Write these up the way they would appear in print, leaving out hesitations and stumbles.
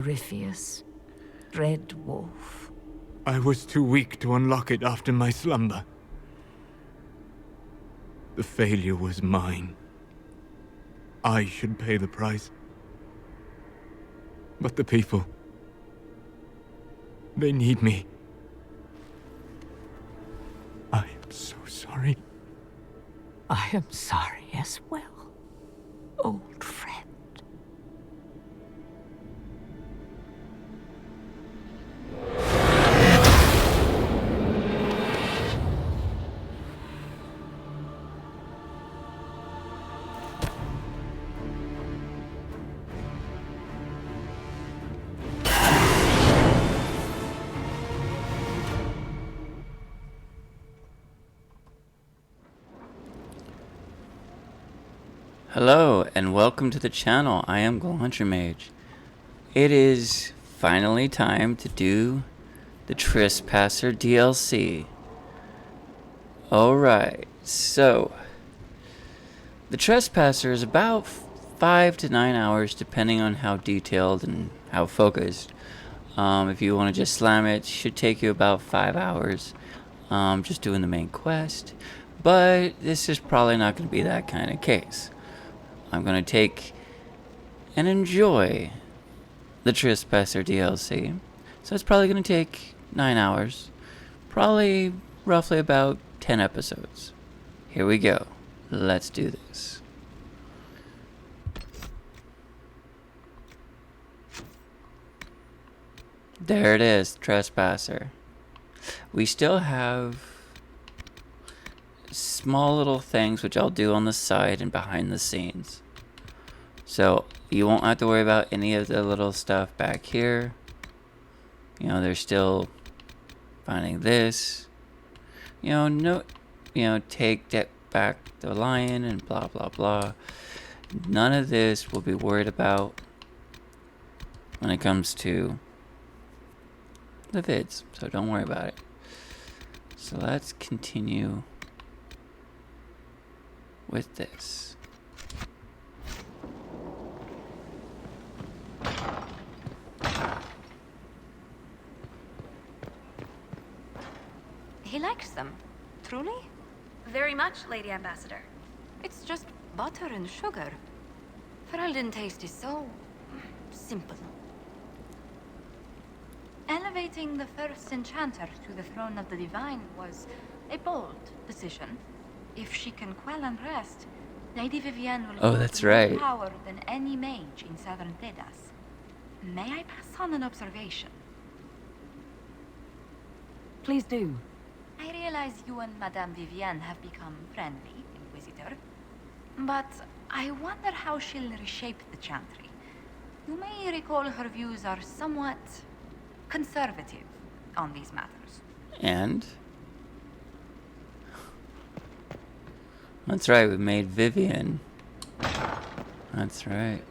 Ripheus, Red Wolf. I was too weak to unlock it after my slumber. The failure was mine. I should pay the price. But the people... they need me. I am so sorry. I am sorry as well, old friend. Hello and welcome to the channel. I am Mage. It is finally time to do the Trespasser DLC. Alright, so the Trespasser is about 5 to 9 hours depending on how detailed and how focused. If you want to just slam it, should take you about 5 hours just doing the main quest. But this is probably not going to be that kind of case. I'm going to take and enjoy the Trespasser DLC. So it's probably going to take 9 hours. Probably roughly about 10 episodes. Here we go. Let's do this. There it is, Trespasser. We still have small little things which I'll do on the side and behind the scenes. So you won't have to worry about any of the little stuff back here. You know, they're still finding this. Take that back the lion and blah blah blah. None of this will be worried about when it comes to the vids, so don't worry about it. So let's continue with this. He likes them, truly? Very much, Lady Ambassador. It's just butter and sugar. Ferelden taste is so simple. Elevating the first enchanter to the throne of the divine was a bold decision. If she can quell unrest, Lady Vivienne will that's more right. power than any mage in Southern Thedas. May I pass on an observation? Please do. I realize you and Madame Vivienne have become friendly, Inquisitor. But I wonder how she'll reshape the Chantry. You may recall her views are somewhat conservative on these matters. And that's right, we made Vivienne. That's right.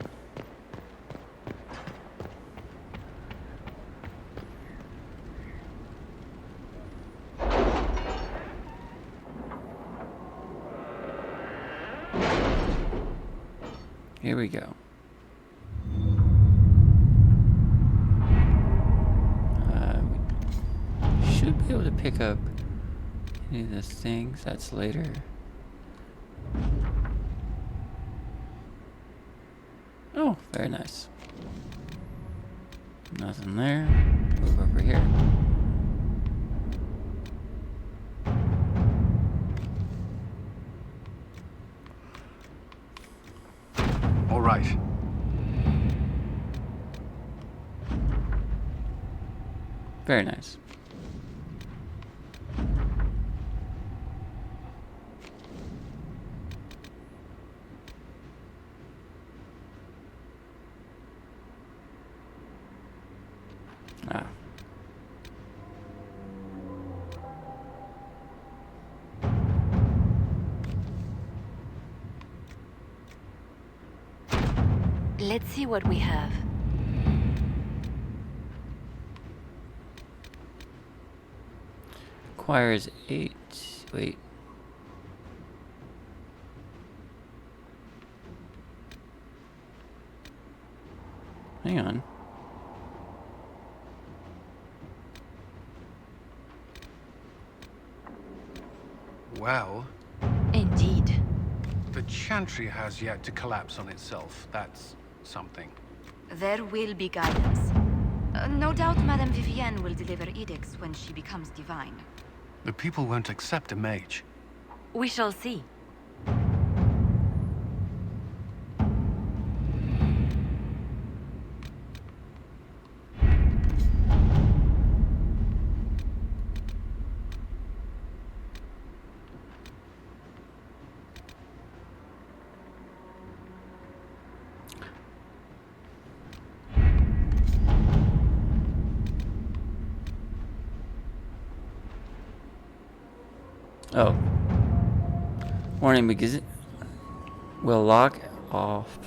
Here we go. We should be able to pick up any of the things. That's later. Oh, very nice. Nothing there. Move over here. All right. Very nice. Ah. Let's see what we have. Requires 8. Wait. Hang on. Well, Indeed. the Chantry has yet to collapse on itself. That's something. There will be guidance. No doubt Madame Vivienne will deliver edicts when she becomes divine. The people won't accept a mage. We shall see. Oh. Warning, because it will lock off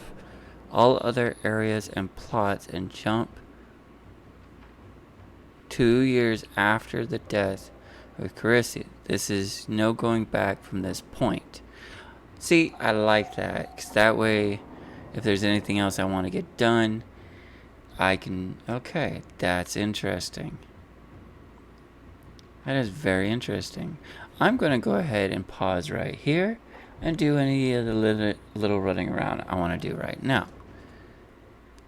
all other areas and plots and jump 2 years after the death of Carissa. This is no going back from this point. See, I like that, because that way, if there's anything else I want to get done, I can... Okay, that's interesting. That is very interesting. I'm going to go ahead and pause right here and do any of the little running around I want to do right now.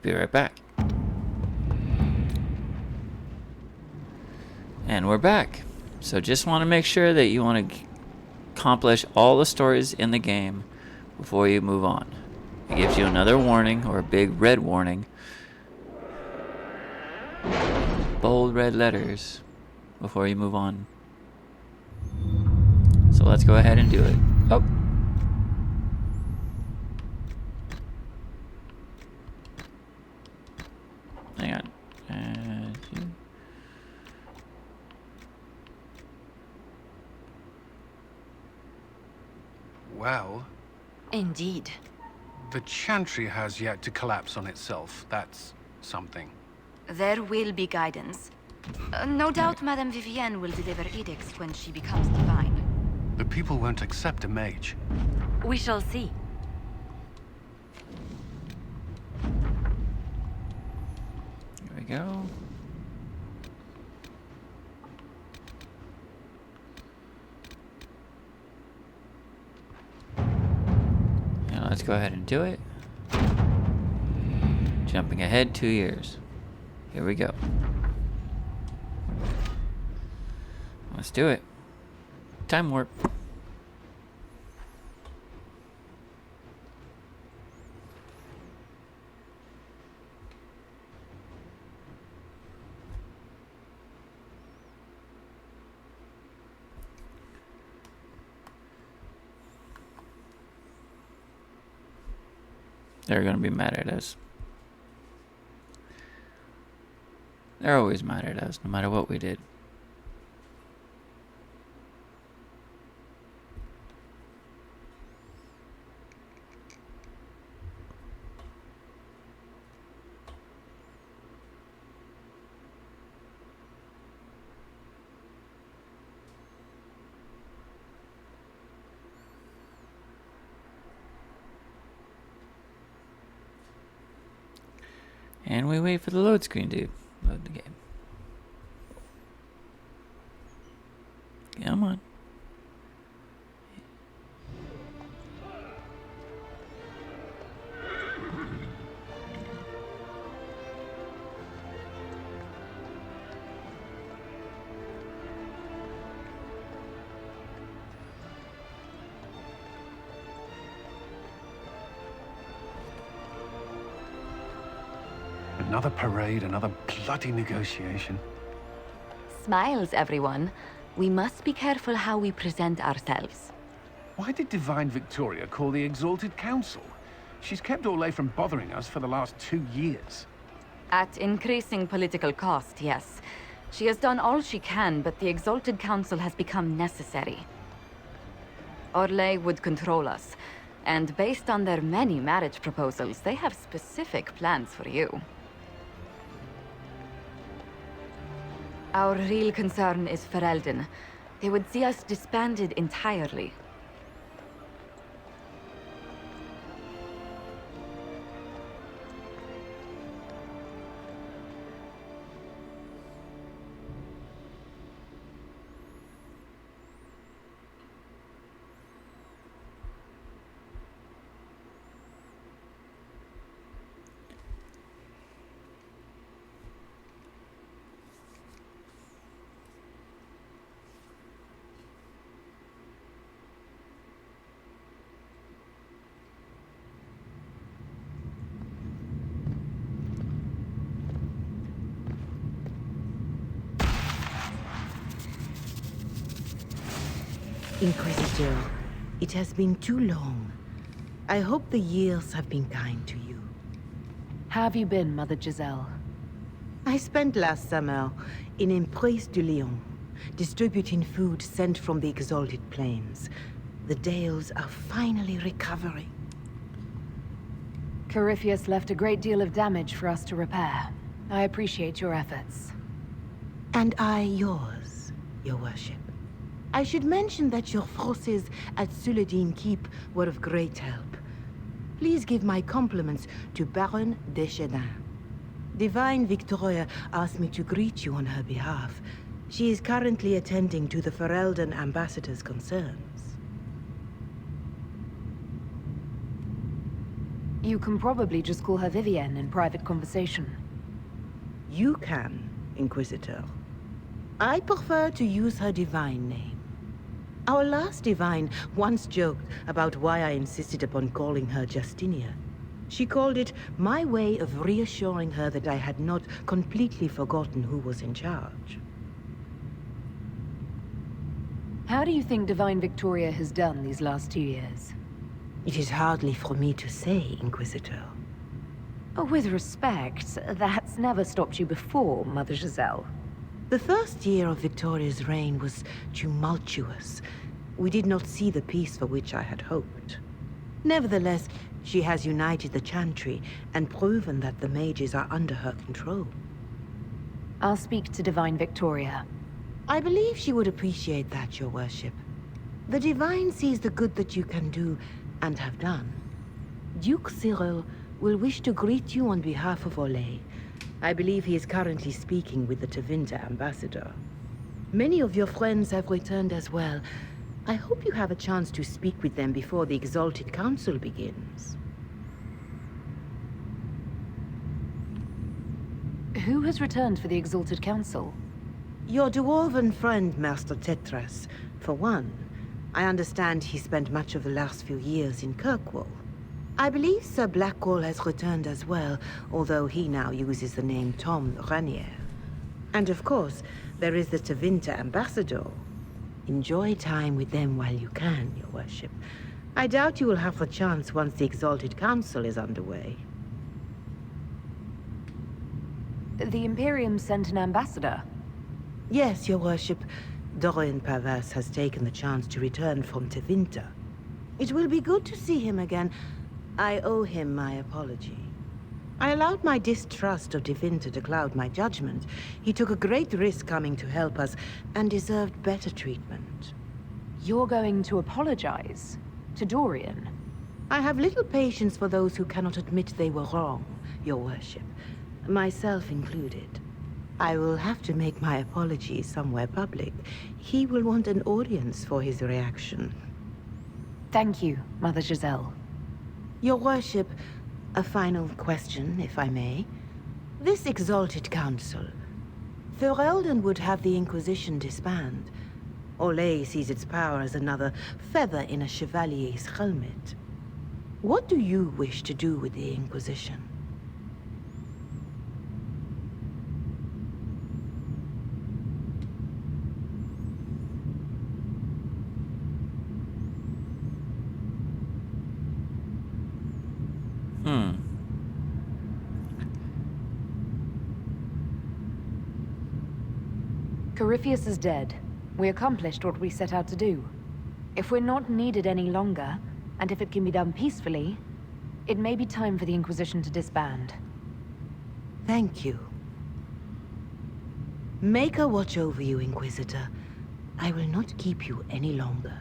Be right back. And we're back. So just want to make sure that you want to accomplish all the stories in the game before you move on. It gives you another warning, or a big red warning. Bold red letters before you move on. So let's go ahead and do it. Oh. Hang on. Well, Indeed. the Chantry has yet to collapse on itself. That's something. There will be guidance. No doubt Madame Vivienne will deliver edicts when she becomes divine. The people won't accept a mage. We shall see. Here we go. Now let's go ahead and do it. Jumping ahead 2 years. Here we go. Let's do it. Time warp. They're gonna be mad at us. They're always mad at us, no matter what we did. And we wait for the load screen to load the game. Come on. Another parade, another bloody negotiation. Smiles, everyone. We must be careful how we present ourselves. Why did Divine Victoria call the Exalted Council? She's kept Orlais from bothering us for the last 2 years. At increasing political cost, yes. She has done all she can, but the Exalted Council has become necessary. Orlais would control us, and based on their many marriage proposals, they have specific plans for you. Our real concern is Ferelden. They would see us disbanded entirely. Inquisitor, it has been too long. I hope the years have been kind to you. How have you been, Mother Giselle? I spent last summer in Emprise de Lyon, distributing food sent from the Exalted Plains. The Dales are finally recovering. Corypheus left a great deal of damage for us to repair. I appreciate your efforts. And I yours, Your Worship. I should mention that your forces at Suladin Keep were of great help. Please give my compliments to Baron Deschedin. Divine Victoria asked me to greet you on her behalf. She is currently attending to the Ferelden ambassador's concerns. You can probably just call her Vivienne in private conversation. You can, Inquisitor. I prefer to use her divine name. Our last divine once joked about why I insisted upon calling her Justinia. She called it my way of reassuring her that I had not completely forgotten who was in charge. How do you think Divine Victoria has done these last 2 years? It is hardly for me to say, Inquisitor. With respect, that's never stopped you before, Mother Giselle. The first year of Victoria's reign was tumultuous. We did not see the peace for which I had hoped. Nevertheless, she has united the Chantry and proven that the mages are under her control. I'll speak to Divine Victoria. I believe she would appreciate that, Your Worship. The Divine sees the good that you can do and have done. Duke Cyril will wish to greet you on behalf of Olay. I believe he is currently speaking with the Tevinter ambassador. Many of your friends have returned as well. I hope you have a chance to speak with them before the Exalted Council begins. Who has returned for the Exalted Council? Your dwarven friend, Master Tetras, for one. I understand he spent much of the last few years in Kirkwall. I believe Sir Blackwall has returned as well, although he now uses the name Tom Ranier. And of course, there is the Tevinter ambassador. Enjoy time with them while you can, Your Worship. I doubt you will have the chance once the Exalted Council is underway. The Imperium sent an ambassador. Yes, Your Worship. Dorian Pavas has taken the chance to return from Tevinter. It will be good to see him again. I owe him my apology. I allowed my distrust of Tevinter to cloud my judgment. He took a great risk coming to help us, and deserved better treatment. You're going to apologize? To Dorian? I have little patience for those who cannot admit they were wrong, Your Worship. Myself included. I will have to make my apology somewhere public. He will want an audience for his reaction. Thank you, Mother Giselle. Your Worship, a final question, if I may. This Exalted Council, Ferelden would have the Inquisition disband. Olay sees its power as another feather in a chevalier's helmet. What do you wish to do with the Inquisition? Corypheus is dead. We accomplished what we set out to do. If we're not needed any longer, and if it can be done peacefully, it may be time for the Inquisition to disband. Thank you. Maker watch over you, Inquisitor. I will not keep you any longer.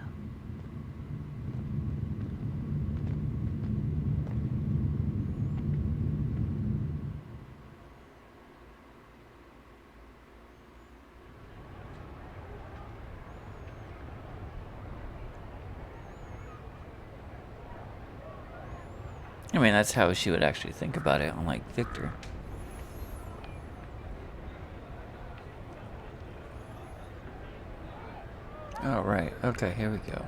I mean, that's how she would actually think about it, unlike Victor. Oh, right. Okay, here we go.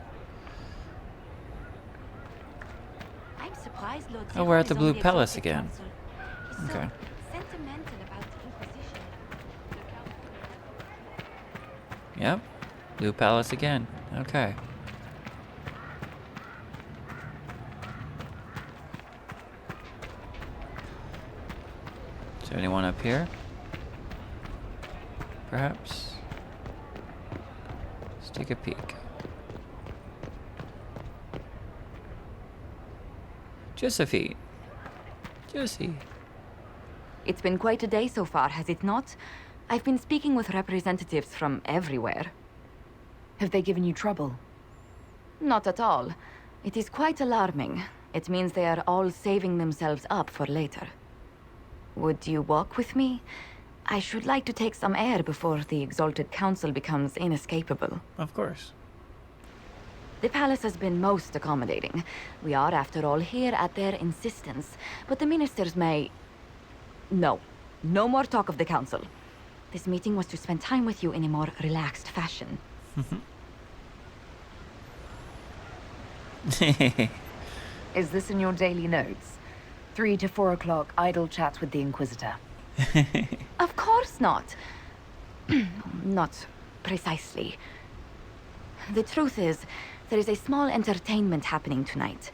I'm surprised Lord Oh, we're at the Zero is Blue on Palace Exalted again. Council. He's Okay. so sentimental about the Inquisition. Yep. Blue Palace again. Okay. there anyone up here? Perhaps? Let's take a peek. Josephine. Josie. It's been quite a day so far, has it not? I've been speaking with representatives from everywhere. Have they given you trouble? Not at all. It is quite alarming. It means they are all saving themselves up for later. Would you walk with me? I should like to take some air before the Exalted Council becomes inescapable. Of course. The palace has been most accommodating. We are, after all, here at their insistence. But the ministers may... No. No more talk of the council. This meeting was to spend time with you in a more relaxed fashion. Is this in your daily notes? 3 to 4 o'clock, idle chats with the Inquisitor. Of course not. Not precisely. The truth is, there is a small entertainment happening tonight,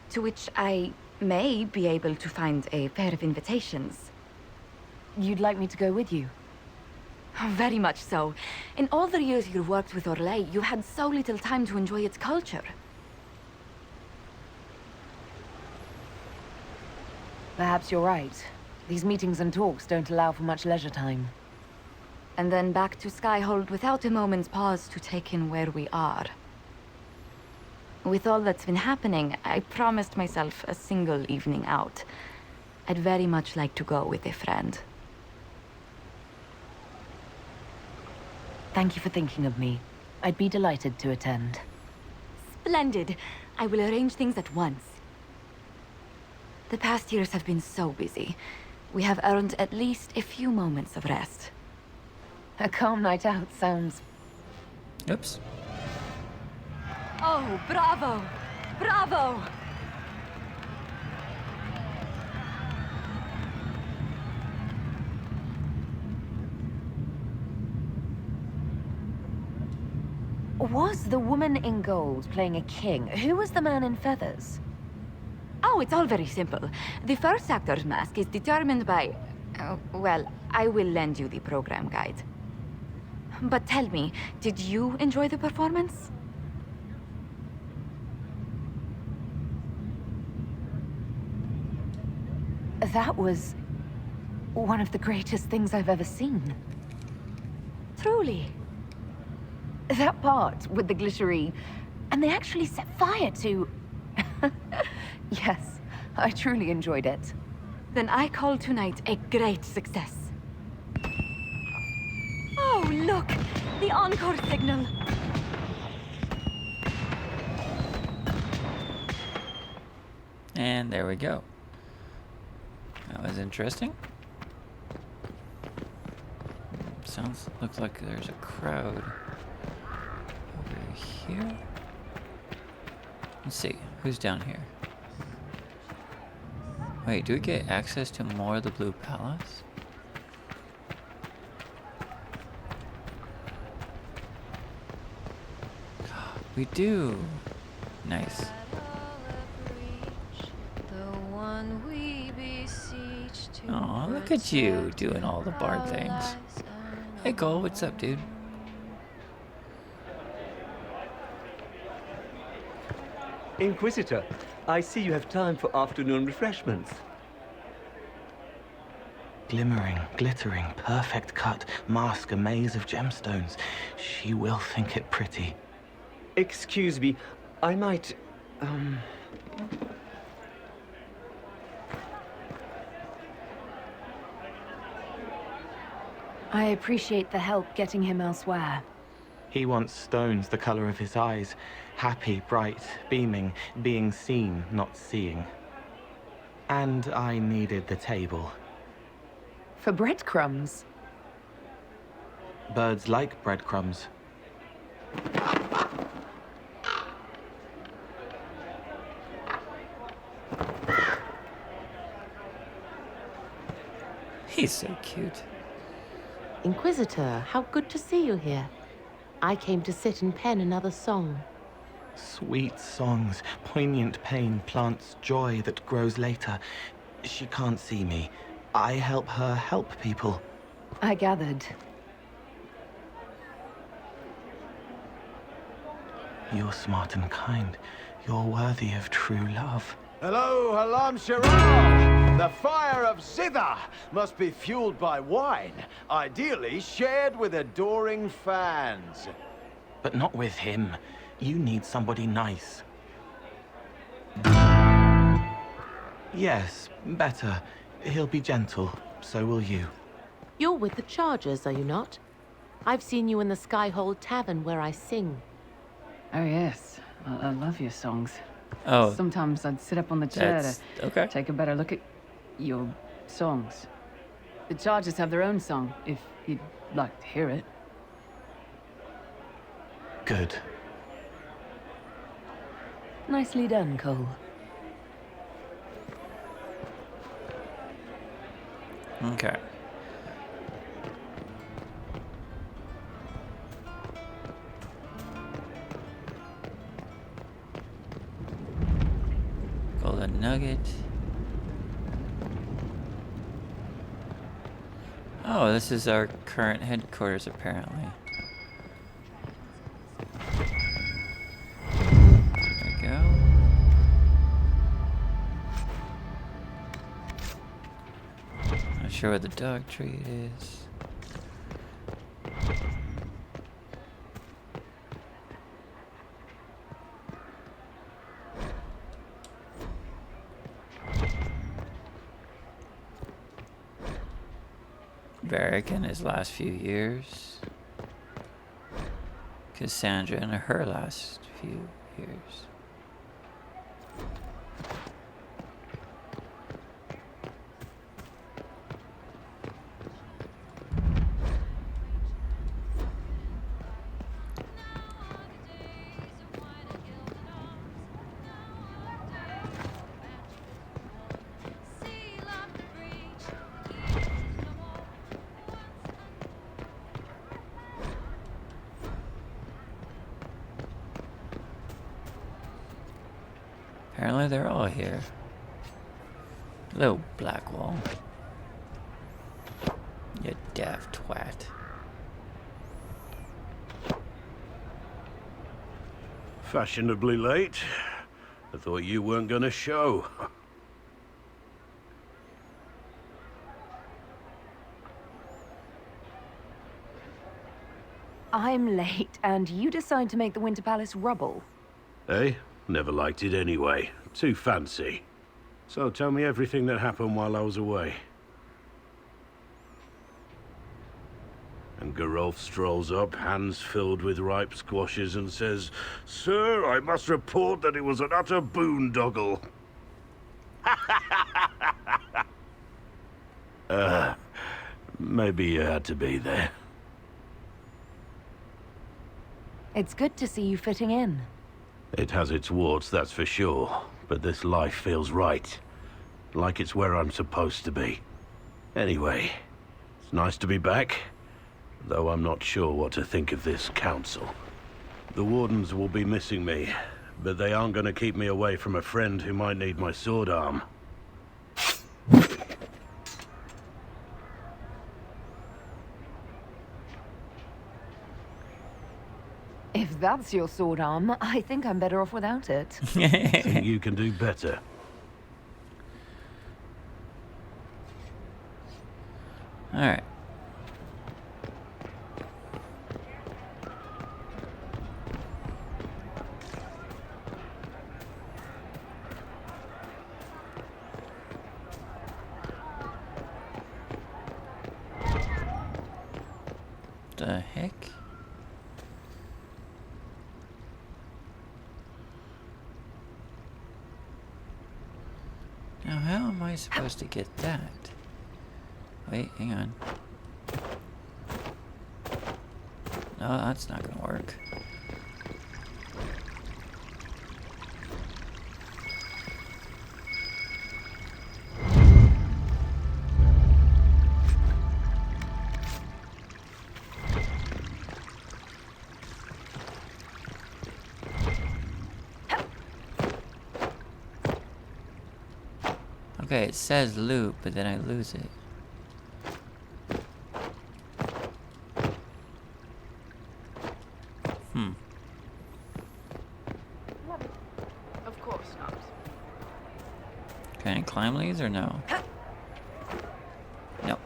to which I may be able to find a pair of invitations. You'd like me to go with you? Very much so. In all the years you've worked with Orlais, you had so little time to enjoy its culture. Perhaps you're right. These meetings and talks don't allow for much leisure time. And then back to Skyhold without a moment's pause to take in where we are. With all that's been happening, I promised myself a single evening out. I'd very much like to go with a friend. Thank you for thinking of me. I'd be delighted to attend. Splendid! I will arrange things at once. The past years have been so busy. We have earned at least a few moments of rest. A calm night out sounds... Oops. Oh, bravo! Bravo! Was the woman in gold playing a king? Who was the man in feathers? Oh, it's all very simple. The first actor's mask is determined by... well, I will lend you the program guide. But tell me, did you enjoy the performance? That was... one of the greatest things I've ever seen. Truly. That part with the glittery... and they actually set fire to... Yes, I truly enjoyed it. Then I call tonight a great success. Oh, look! The encore signal! And there we go. That was interesting. Looks like there's a crowd over here. Let's see, who's down here? Wait, do we get access to more of the Blue Palace? We do. Nice. Oh, look at you doing all the bard things. Hey Cole, what's up, dude? Inquisitor, I see you have time for afternoon refreshments. Glimmering, glittering, perfect cut, mask a maze of gemstones. She will think it pretty. Excuse me, I might, I appreciate the help getting him elsewhere. He wants stones the color of his eyes. Happy, bright, beaming, being seen, not seeing. And I needed the table. For breadcrumbs? Birds like breadcrumbs. He's so cute. Inquisitor, how good to see you here. I came to sit and pen another song. Sweet songs, poignant pain plants joy that grows later. She can't see me. I help her help people. I gathered. You're smart and kind. You're worthy of true love. Hello, Halam Shiral! The fire of Zither must be fueled by wine, ideally shared with adoring fans. But not with him. You need somebody nice. Yes, better. He'll be gentle. So will you. You're with the Chargers, are you not? I've seen you in the Skyhold Tavern where I sing. Oh yes, I love your songs. Oh. Sometimes I'd sit up on the chair to take a better look at your songs. The Chargers have their own song, if you'd like to hear it. Good. Nicely done, Cole. Okay. Golden nugget. Oh, this is our current headquarters, apparently. There we go. Not sure where the dog treat is. Varric in his last few years. Cassandra in her last few years. Apparently they're all here. Little Blackwall. You daft twat. Fashionably late. I thought you weren't gonna show. I'm late, and you decide to make the Winter Palace rubble. Eh? Never liked it anyway. Too fancy. So tell me everything that happened while I was away. And Geralf strolls up, hands filled with ripe squashes, and says, "Sir, I must report that it was an utter boondoggle." Maybe you had to be there. It's good to see you fitting in. It has its warts, that's for sure. But this life feels right. Like it's where I'm supposed to be. Anyway, it's nice to be back. Though I'm not sure what to think of this council. The Wardens will be missing me, but they aren't going to keep me away from a friend who might need my sword arm. If that's your sword arm, I think I'm better off without it. Think you can do better. Alright. The heck? Now how am I supposed to get that? Wait, hang on. No, that's not gonna work. Okay, it says loot, but then I lose it. I climb these or no? No.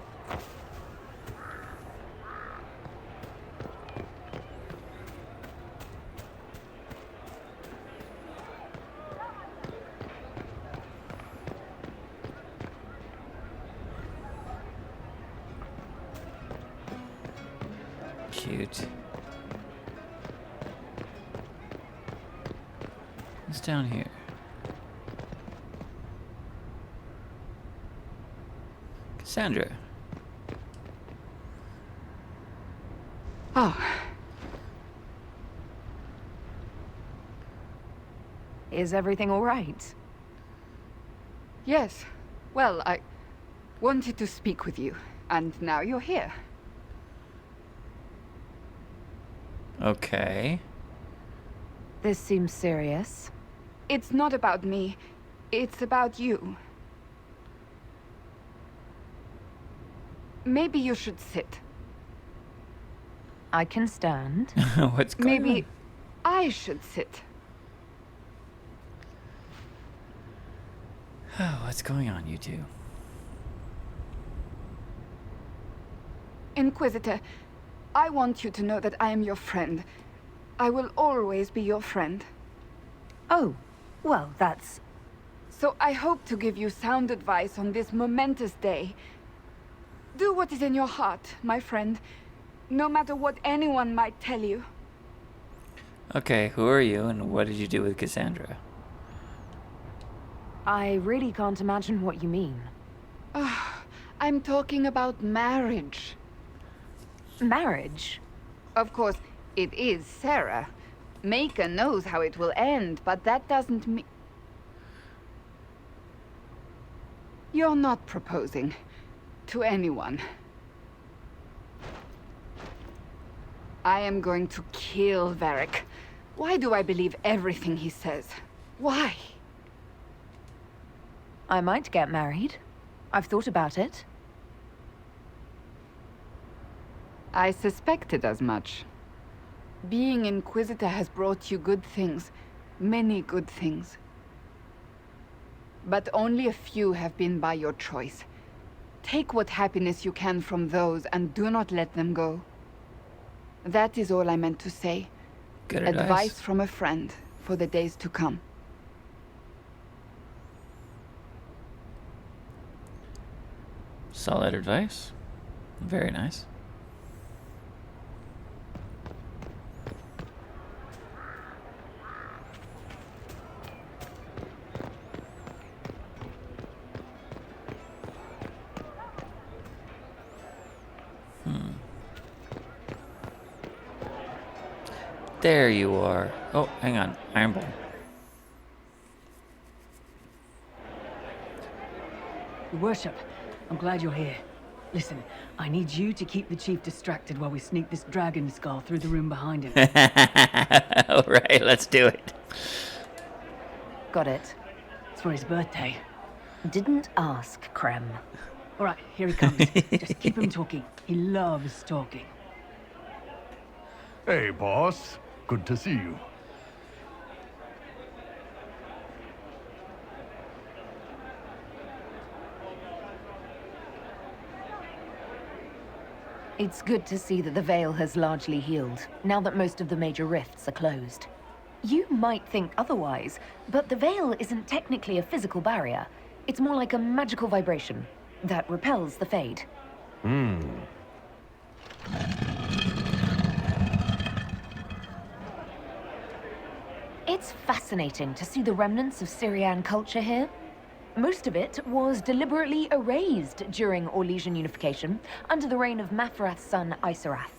Cute. What's down here? Cassandra. Oh. Is everything all right? Yes. Well, I wanted to speak with you, and now you're here. Okay. This seems serious. It's not about me. It's about you. Maybe you should sit. I can stand. What's going on? Maybe I should sit. What's going on, you two? Inquisitor, I want you to know that I am your friend. I will always be your friend. Oh, well, that's... So I hope to give you sound advice on this momentous day. Do what is in your heart, my friend, no matter what anyone might tell you. Okay, who are you and what did you do with Cassandra? I really can't imagine what you mean. I'm talking about marriage. Marriage? Of course, it is Sarah. Maker knows how it will end, but that doesn't mean... You're not proposing to anyone. I am going to kill Varric. Why do I believe everything he says? Why? I might get married. I've thought about it. I suspected as much. Being Inquisitor has brought you good things. Many good things. But only a few have been by your choice. Take what happiness you can from those and do not let them go. That is all I meant to say. Good advice from a friend for the days to come. Solid advice. Very nice. There you are. Oh, hang on. Iron Ball. Your worship, I'm glad you're here. Listen, I need you to keep the chief distracted while we sneak this dragon skull through the room behind him. Alright, let's do it. Got it. It's for his birthday. Didn't ask, Krem. All right, here he comes. Just keep him talking. He loves talking. Hey, boss. Good to see you. It's good to see that the Veil has largely healed, now that most of the major rifts are closed. You might think otherwise, but the Veil isn't technically a physical barrier. It's more like a magical vibration that repels the Fade. It's fascinating to see the remnants of Syrian culture here. Most of it was deliberately erased during Orlesian unification under the reign of Mathrath's son, Isarath.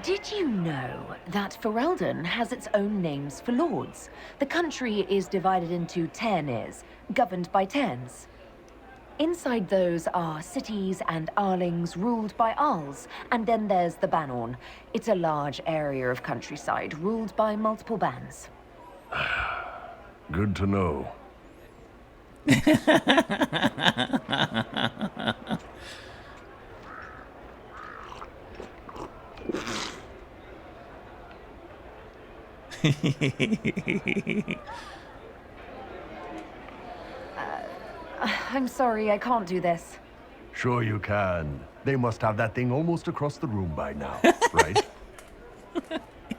Did you know that Ferelden has its own names for lords? The country is divided into Tairnirs, governed by Tairns. Inside those are cities and Arlings ruled by Arls, and then there's the Banorn. It's a large area of countryside ruled by multiple bands. Good to know. I'm sorry, I can't do this. Sure you can. They must have that thing almost across the room by now, right?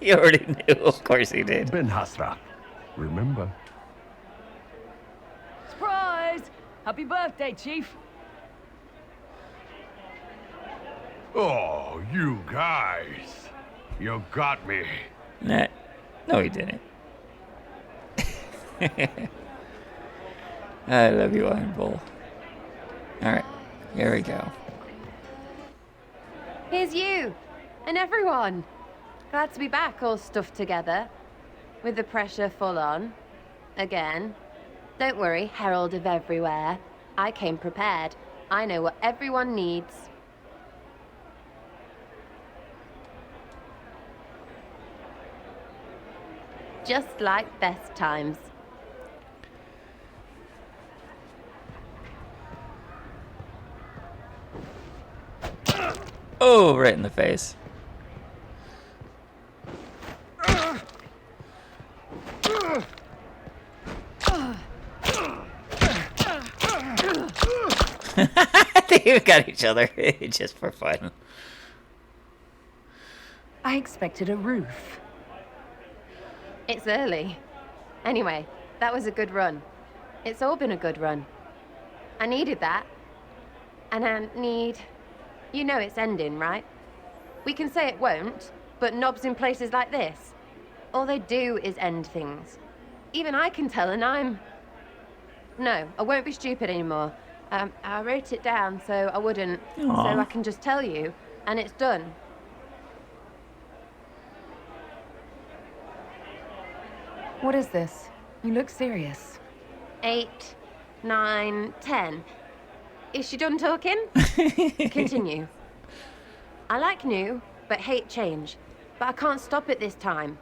He already knew. Of course he did. Ben Hasra. Remember. Surprise! Happy birthday, Chief. Oh, you guys. You got me. Nah. No, he didn't. I love you, Iron Bull. Alright, here we go. Here's you, and everyone. Glad to be back, all stuffed together. With the pressure full on. Again. Don't worry, Herald of Everywhere. I came prepared. I know what everyone needs. Just like best times. Oh, right in the face. They got each other just for fun. I expected a roof. It's early. Anyway, that was a good run. It's all been a good run. I needed that. And I need... You know it's ending, right? We can say it won't, but knobs in places like this, all they do is end things. Even I can tell, and I'm... No, I won't be stupid anymore. I wrote it down so I wouldn't, so I can just tell you, and it's done. What is this? You look serious. 8, 9, 10. Is she done talking? Continue. I like new, but hate change. But I can't stop it this time.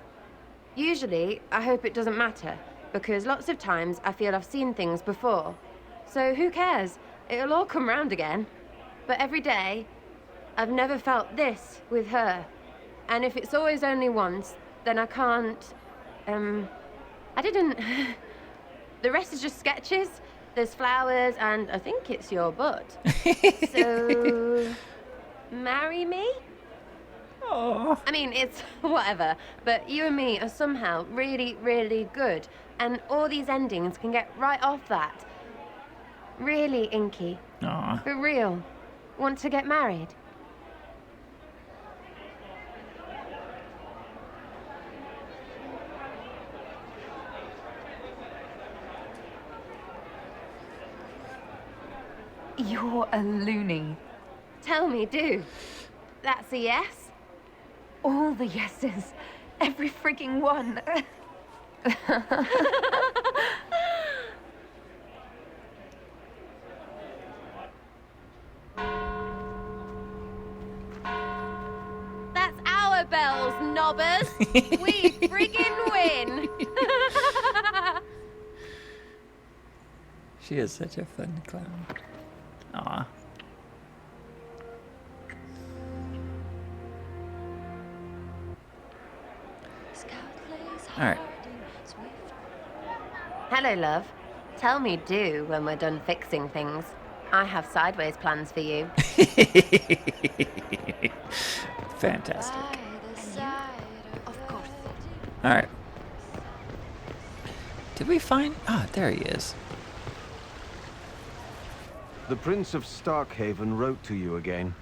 Usually, I hope it doesn't matter, because lots of times I feel I've seen things before. So who cares? It'll all come round again. But every day, I've never felt this with her. And if it's always only once, then I can't... I didn't... The rest is just sketches. There's flowers, and I think it's your butt. So... marry me? Oh. I mean, it's whatever, but you and me are somehow really, really good, and all these endings can get right off that. Really, Inky. Aww. For real. Want to get married? You're a loony. Tell me, do. That's a yes? All the yeses. Every freaking one. That's our bells, knobbers. We friggin' win. She is such a fun clown. Aw. Alright. Hello, love. Tell me do when we're done fixing things. I have sideways plans for you. Fantastic. Of course. Alright. Did we find... Ah, there he is. The Prince of Starkhaven wrote to you again.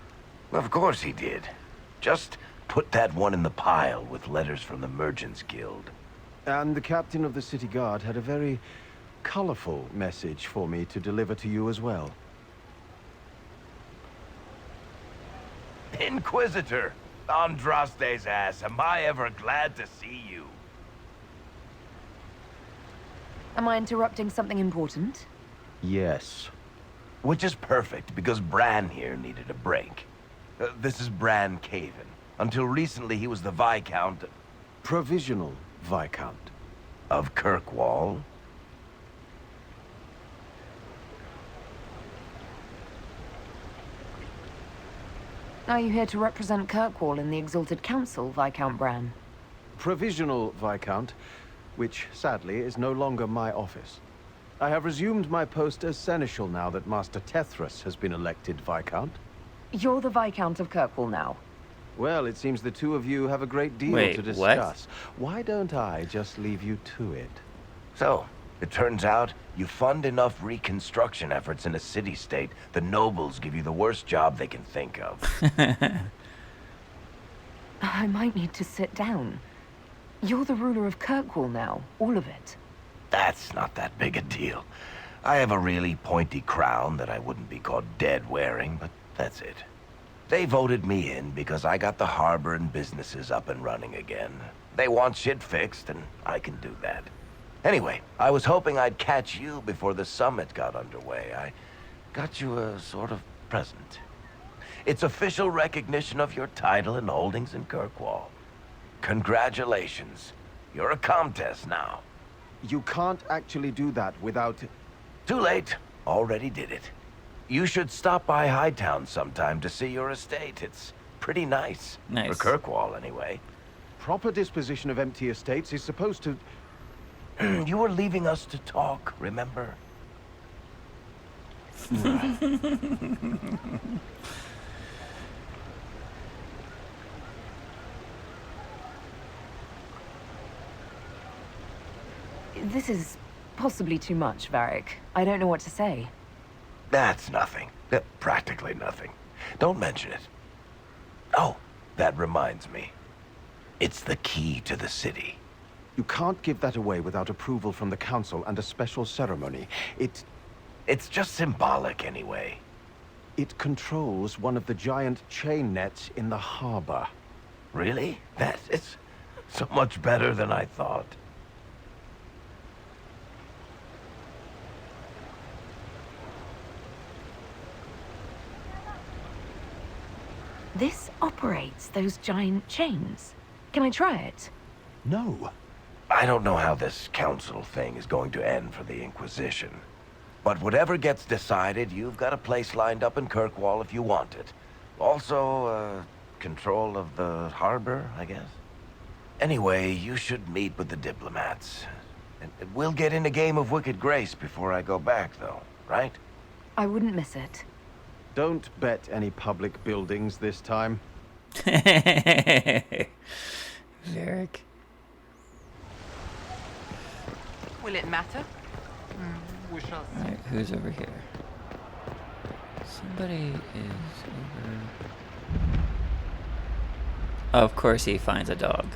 Of course he did. Just put that one in the pile with letters from the Merchants Guild. And the captain of the city guard had a very colorful message for me to deliver to you as well. Inquisitor! Andraste's ass, am I ever glad to see you? Am I interrupting something important? Yes. Which is perfect, because Bran here needed a break. This is Bran Caven. Until recently, he was the Viscount... Provisional Viscount. Of Kirkwall. Are you here to represent Kirkwall in the Exalted Council, Viscount Bran? provisional Viscount, which sadly is no longer my office. I have resumed my post as Seneschal now that Master Tethras has been elected Viscount. You're the Viscount of Kirkwall now. Well, it seems the two of you have a great deal Wait, to what? discuss. Why don't I just leave you to it? So, it turns out you fund enough reconstruction efforts in a city-state, the nobles give you the worst job they can think of. I might need to sit down. You're the ruler of Kirkwall now, all of it. That's not that big a deal. I have a really pointy crown that I wouldn't be caught dead wearing, but that's it. They voted me in because I got the harbor and businesses up and running again. They want shit fixed, and I can do that. Anyway, I was hoping I'd catch you before the summit got underway. I got you a sort of present. It's official recognition of your title and holdings in Kirkwall. Congratulations. You're a Comtesse now. You can't actually do that without... Too late. Already did it. You should stop by Hightown sometime to see your estate. It's pretty nice. Nice. For Kirkwall, anyway. Proper disposition of empty estates is supposed to... You were leaving us to talk, remember? This is possibly too much, Varric. I don't know what to say. That's nothing. Practically nothing. Don't mention it. Oh, that reminds me. It's the key to the city. You can't give that away without approval from the council and a special ceremony. It's just symbolic anyway. It controls one of the giant chain nets in the harbor. Really? That is so much better than I thought. This operates those giant chains. Can I try it? No. I don't know how this council thing is going to end for the Inquisition. But whatever gets decided, you've got a place lined up in Kirkwall if you want it. Also, control of the harbor, I guess. Anyway, you should meet with the diplomats. And we'll get in a game of Wicked Grace before I go back, though, right? I wouldn't miss it. Don't bet any public buildings this time. Varric. Will it matter? We shall see. Alright, who's over here? Somebody is over... Oh, of course he finds a dog.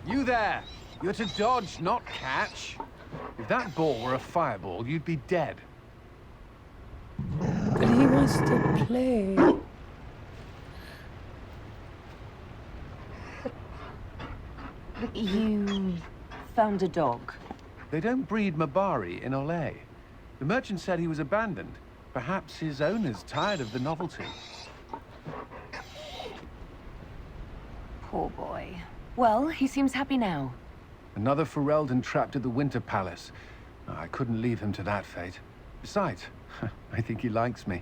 You there! You're to dodge, not catch. If that ball were a fireball, you'd be dead. But he wants to play. You found a dog. They don't breed Mabari in Olay. The merchant said he was abandoned. Perhaps his owner's tired of the novelty. Poor boy. Well, he seems happy now. Another Ferelden trapped at the Winter Palace. I couldn't leave him to that fate. Besides, I think he likes me.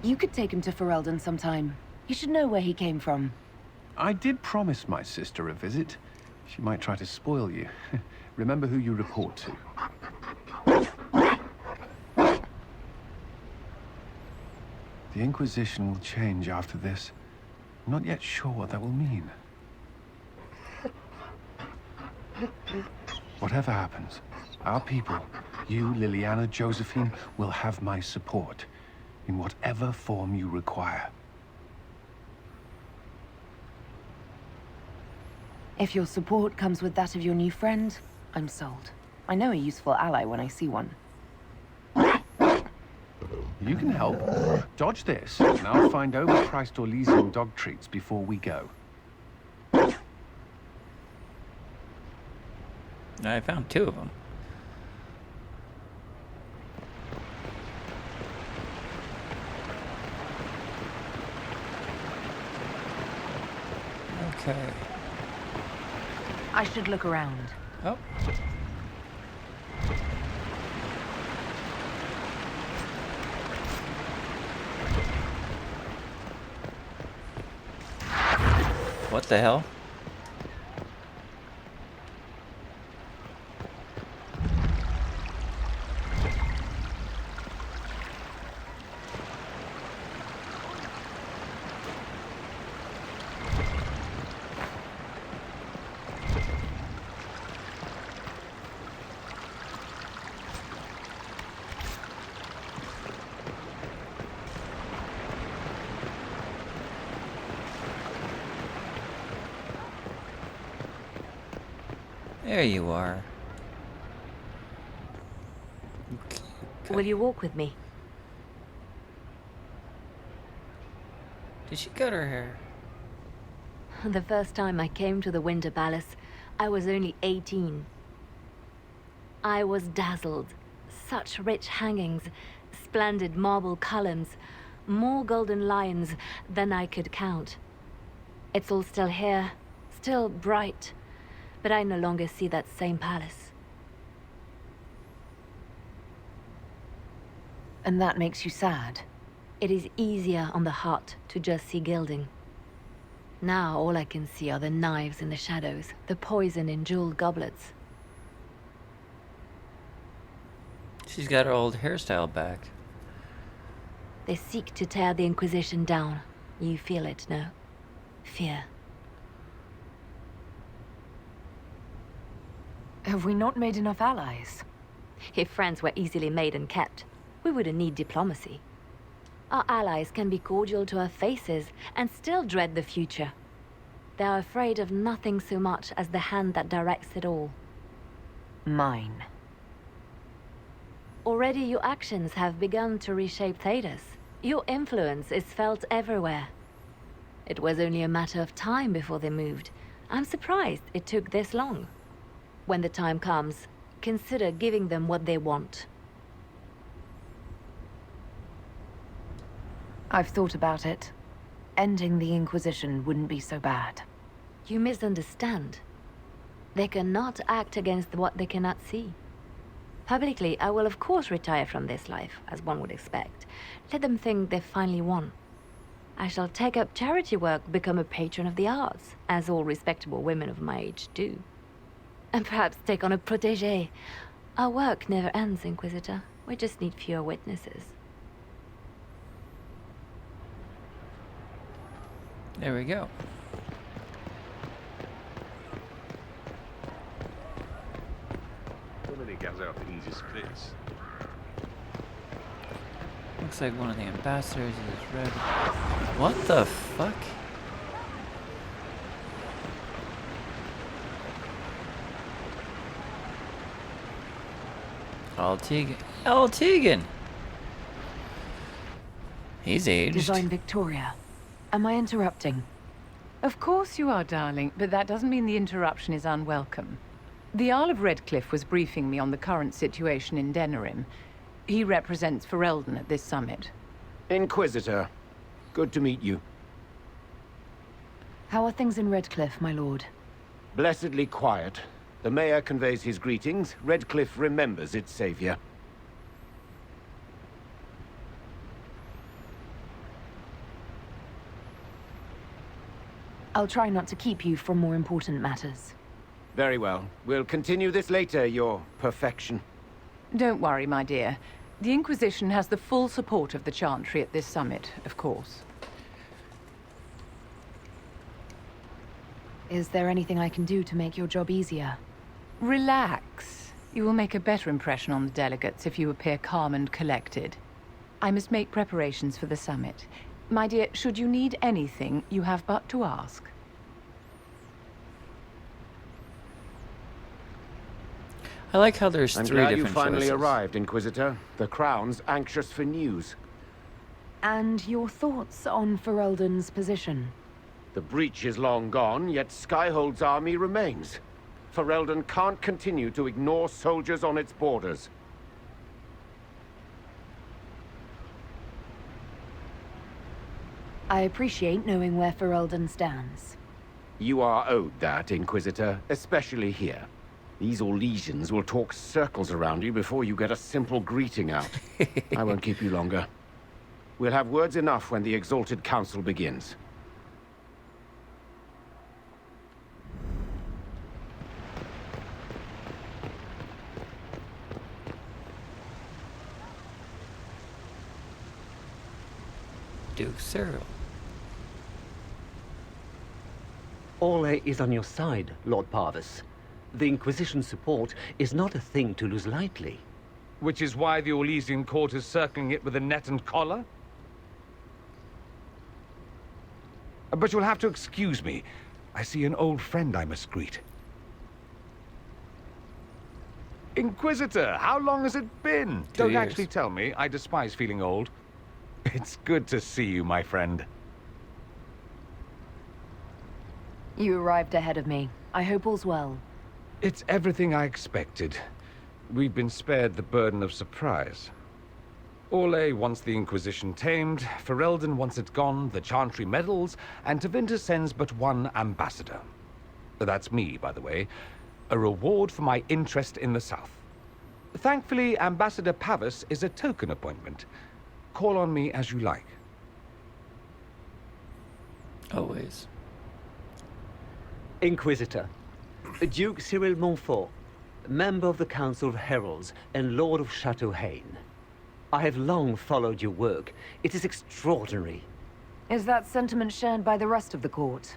You could take him to Ferelden sometime. You should know where he came from. I did promise my sister a visit. She might try to spoil you. Remember who you report to. The Inquisition will change after this. I'm not yet sure what that will mean. Whatever happens, our people, you, Liliana, Josephine, will have my support in whatever form you require. If your support comes with that of your new friend, I'm sold. I know a useful ally when I see one. You can help. Dodge this, and I'll find overpriced Orlesian dog treats before we go. I found 2 of them. Okay. I should look around. Oh. What the hell? There you are. Okay. Will you walk with me? Did she cut her hair? The first time I came to the Winter Palace, I was only 18. I was dazzled. Such rich hangings, splendid marble columns, more golden lions than I could count. It's all still here, still bright, but I no longer see that same palace. And that makes you sad? It is easier on the heart to just see gilding. Now all I can see are the knives in the shadows, the poison in jeweled goblets. She's got her old hairstyle back. They seek to tear the Inquisition down. You feel it, no? Fear. Have we not made enough allies? If friends were easily made and kept, we wouldn't need diplomacy. Our allies can be cordial to our faces and still dread the future. They are afraid of nothing so much as the hand that directs it all. Mine. Already your actions have begun to reshape Thedas. Your influence is felt everywhere. It was only a matter of time before they moved. I'm surprised it took this long. When the time comes, consider giving them what they want. I've thought about it. Ending the Inquisition wouldn't be so bad. You misunderstand. They cannot act against what they cannot see. Publicly, I will of course retire from this life, as one would expect. Let them think they've finally won. I shall take up charity work, become a patron of the arts, as all respectable women of my age do. And perhaps take on a protégé. Our work never ends, Inquisitor. We just need fewer witnesses. There we go. Looks like one of the ambassadors is red. What the fuck? Tegan. He's aged. Divine Victoria, am I interrupting? Of course you are, darling, but that doesn't mean the interruption is unwelcome. The Earl of Redcliffe was briefing me on the current situation in Denerim. He represents Ferelden at this summit. Inquisitor, good to meet you. How are things in Redcliffe, my lord? Blessedly quiet. The mayor conveys his greetings. Redcliffe remembers its savior. I'll try not to keep you from more important matters. Very well. We'll continue this later, your perfection. Don't worry, my dear. The Inquisition has the full support of the Chantry at this summit, of course. Is there anything I can do to make your job easier? Relax. You will make a better impression on the delegates if you appear calm and collected. I must make preparations for the summit. My dear, should you need anything, you have but to ask. I like how there's I'm three glad different you finally choices. arrived, Inquisitor. The Crown's anxious for news. And your thoughts on Ferelden's position? The breach is long gone, yet Skyhold's army remains. Ferelden can't continue to ignore soldiers on its borders. I appreciate knowing where Ferelden stands. You are owed that, Inquisitor, especially here. These Orlesians will talk circles around you before you get a simple greeting out. I won't keep you longer. We'll have words enough when the Exalted Council begins. Duke Cyril. Orlais is on your side, Lord Parvis. The Inquisition's support is not a thing to lose lightly. Which is why the Orlesian court is circling it with a net and collar? But you'll have to excuse me. I see an old friend I must greet. Inquisitor, how long has it been? 2 Don't years. actually tell me. I despise feeling old. It's good to see you, my friend. You arrived ahead of me. I hope all's well. It's everything I expected. We've been spared the burden of surprise. Orlais wants the Inquisition tamed, Ferelden wants it gone, the Chantry meddles, and Tevinter sends but one ambassador. That's me, by the way. A reward for my interest in the South. Thankfully, Ambassador Pavis is a token appointment. Call on me as you like. Always. Inquisitor, Duke Cyril Montfort, member of the Council of Heralds and Lord of Chateau Haine. I have long followed your work. It is extraordinary. Is that sentiment shared by the rest of the court?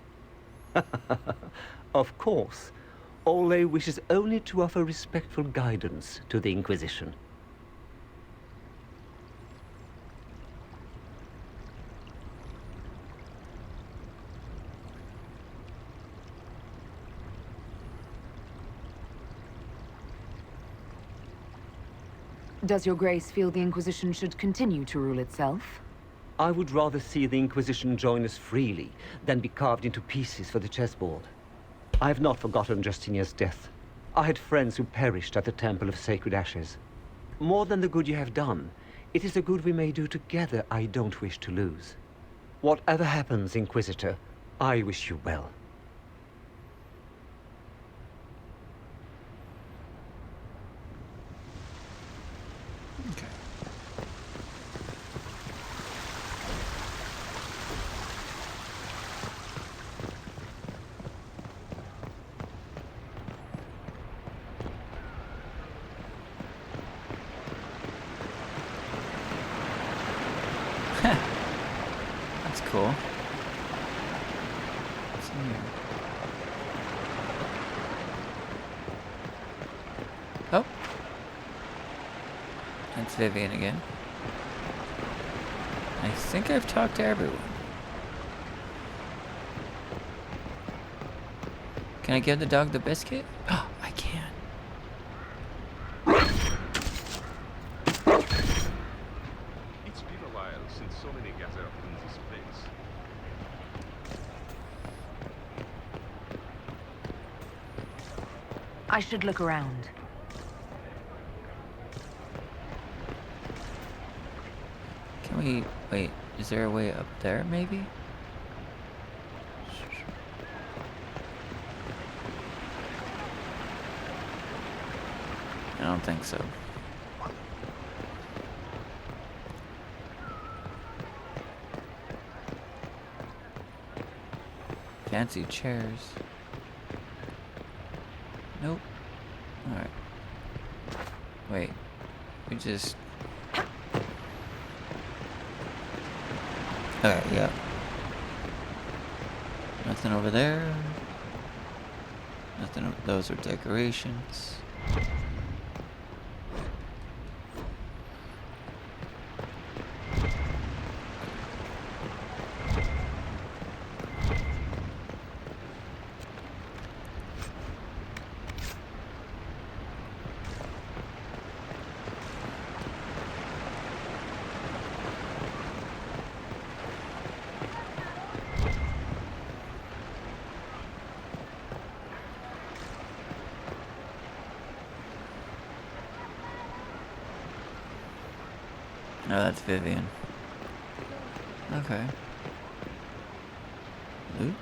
Of course. Orlais wishes only to offer respectful guidance to the Inquisition. Does your grace feel the Inquisition should continue to rule itself? I would rather see the Inquisition join us freely than be carved into pieces for the chessboard. I have not forgotten Justinian's death. I had friends who perished at the Temple of Sacred Ashes. More than the good you have done, it is the good we may do together I don't wish to lose. Whatever happens, Inquisitor, I wish you well. That's cool. What's in here? Oh. That's Vivian again. I think I've talked to everyone. Can I give the dog the biscuit? Oh, I can. It's been a while since so many gathered in this place. I should look around. Can we... Wait, is there a way up there, maybe? I don't think so. Fancy chairs. Nope. Alright. Wait. We just... Alright, yeah. Nothing over there. Nothing. Those are decorations. Oh, that's Vivian. Okay. Luke?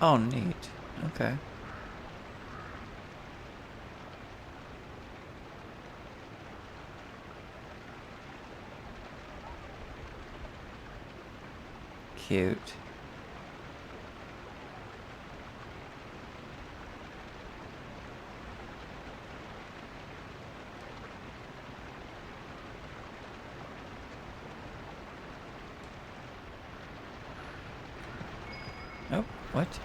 Oh, neat. Okay. Cute. What?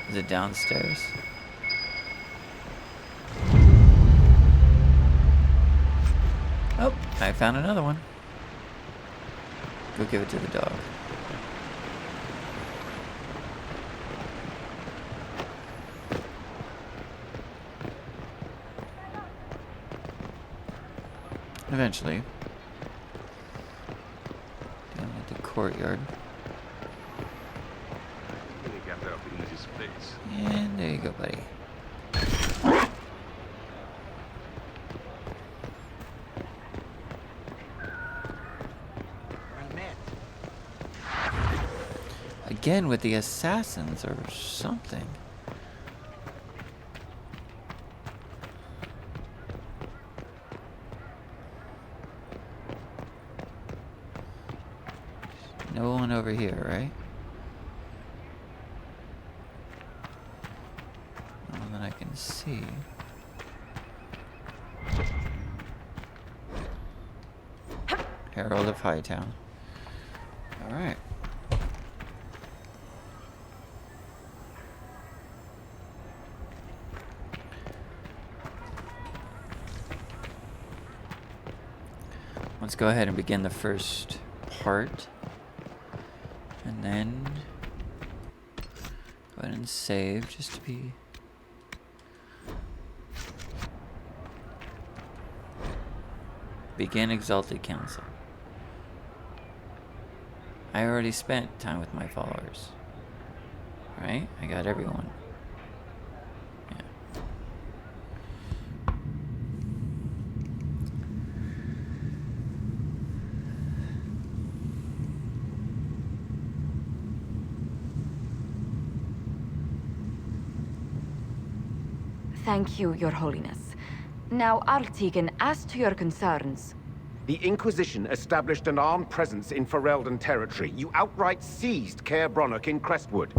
Is it downstairs? Oh, I found another one. Go give it to the dog. Eventually. Down at the courtyard. And there you go, buddy. Again with the assassins or something. No one over here, right? No one that I can see. Herald of Hightown. Alright. Let's go ahead and begin the first part. And then go ahead and save just to be begin Exalted Council. I already spent time with my followers. Right? I got everyone. Yeah. Thank you, Your Holiness. Now, Artigan, as to your concerns... The Inquisition established an armed presence in Ferelden territory. You outright seized Caer Bronach in Crestwood.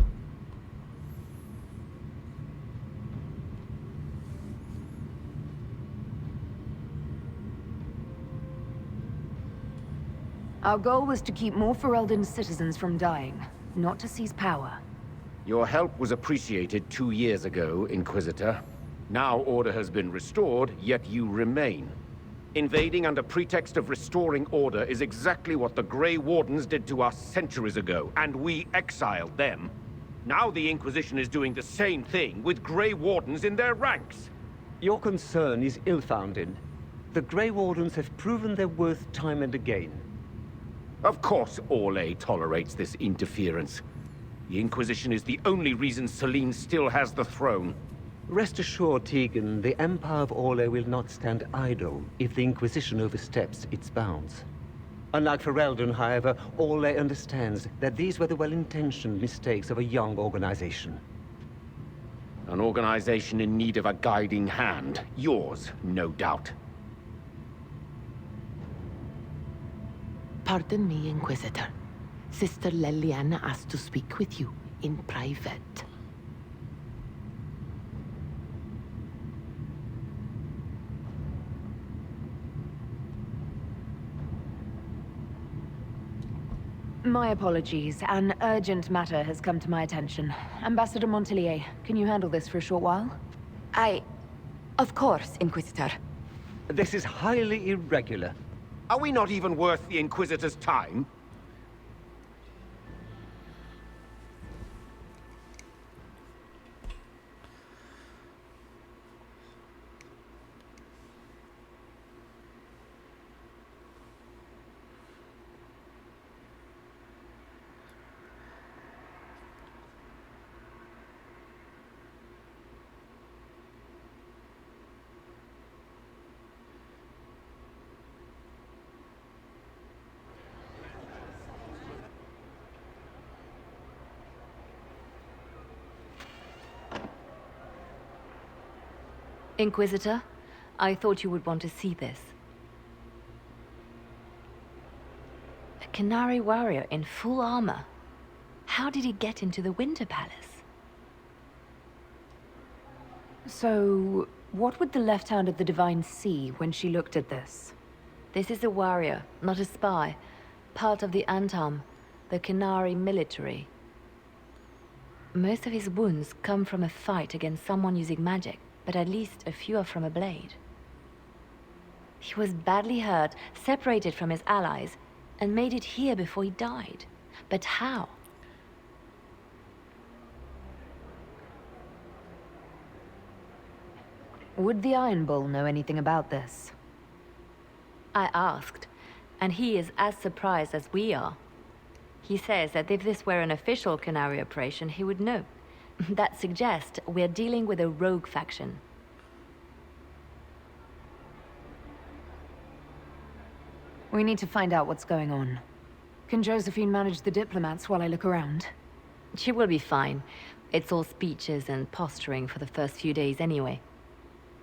Our goal was to keep more Ferelden citizens from dying, not to seize power. Your help was appreciated 2 years ago, Inquisitor. Now order has been restored, yet you remain. Invading under pretext of restoring order is exactly what the Grey Wardens did to us centuries ago, and we exiled them. Now the Inquisition is doing the same thing with Grey Wardens in their ranks. Your concern is ill-founded. The Grey Wardens have proven their worth time and again. Of course Orlais tolerates this interference. The Inquisition is the only reason Selene still has the throne. Rest assured, Tegan, the Empire of Orlais will not stand idle if the Inquisition oversteps its bounds. Unlike Ferelden, however, Orlais understands that these were the well-intentioned mistakes of a young organization. An organization in need of a guiding hand. Yours, no doubt. Pardon me, Inquisitor. Sister Leliana asked to speak with you in private. My apologies. An urgent matter has come to my attention. Ambassador Montelier, can you handle this for a short while? Of course, Inquisitor. This is highly irregular. Are we not even worth the Inquisitor's time? Inquisitor, I thought you would want to see this. A Canary warrior in full armor. How did he get into the Winter Palace? So, what would the Left Hand of the Divine see when she looked at this? This is a warrior, not a spy. part of the Antam, the Canary military. Most of his wounds come from a fight against someone using magic, but at least a few are from a blade. He was badly hurt, separated from his allies, and made it here before he died. But how? Would the Iron Bull know anything about this? I asked, and he is as surprised as we are. He says that if this were an official Canary operation, he would know. That suggests we're dealing with a rogue faction. We need to find out what's going on. Can Josephine manage the diplomats while I look around? She will be fine. It's all speeches and posturing for the first few days anyway.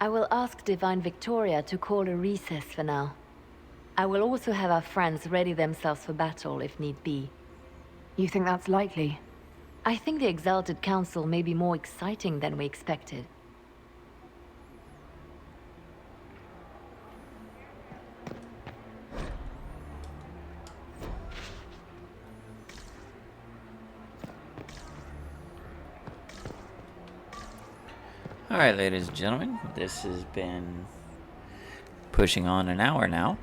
I will ask Divine Victoria to call a recess for now. I will also have our friends ready themselves for battle if need be. You think that's likely? I think the Exalted Council may be more exciting than we expected. Alright, ladies and gentlemen, this has been pushing on an hour now.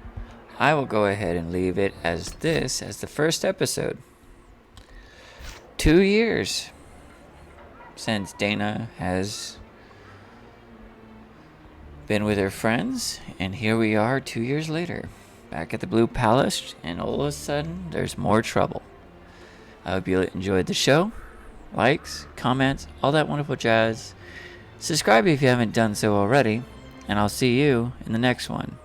I will go ahead and leave it as the first episode. 2 years since Danna has been with her friends, and here we are 2 years later, back at the Blue Palace, and all of a sudden, there's more trouble. I hope you enjoyed the show. Likes, comments, all that wonderful jazz. Subscribe if you haven't done so already, and I'll see you in the next one.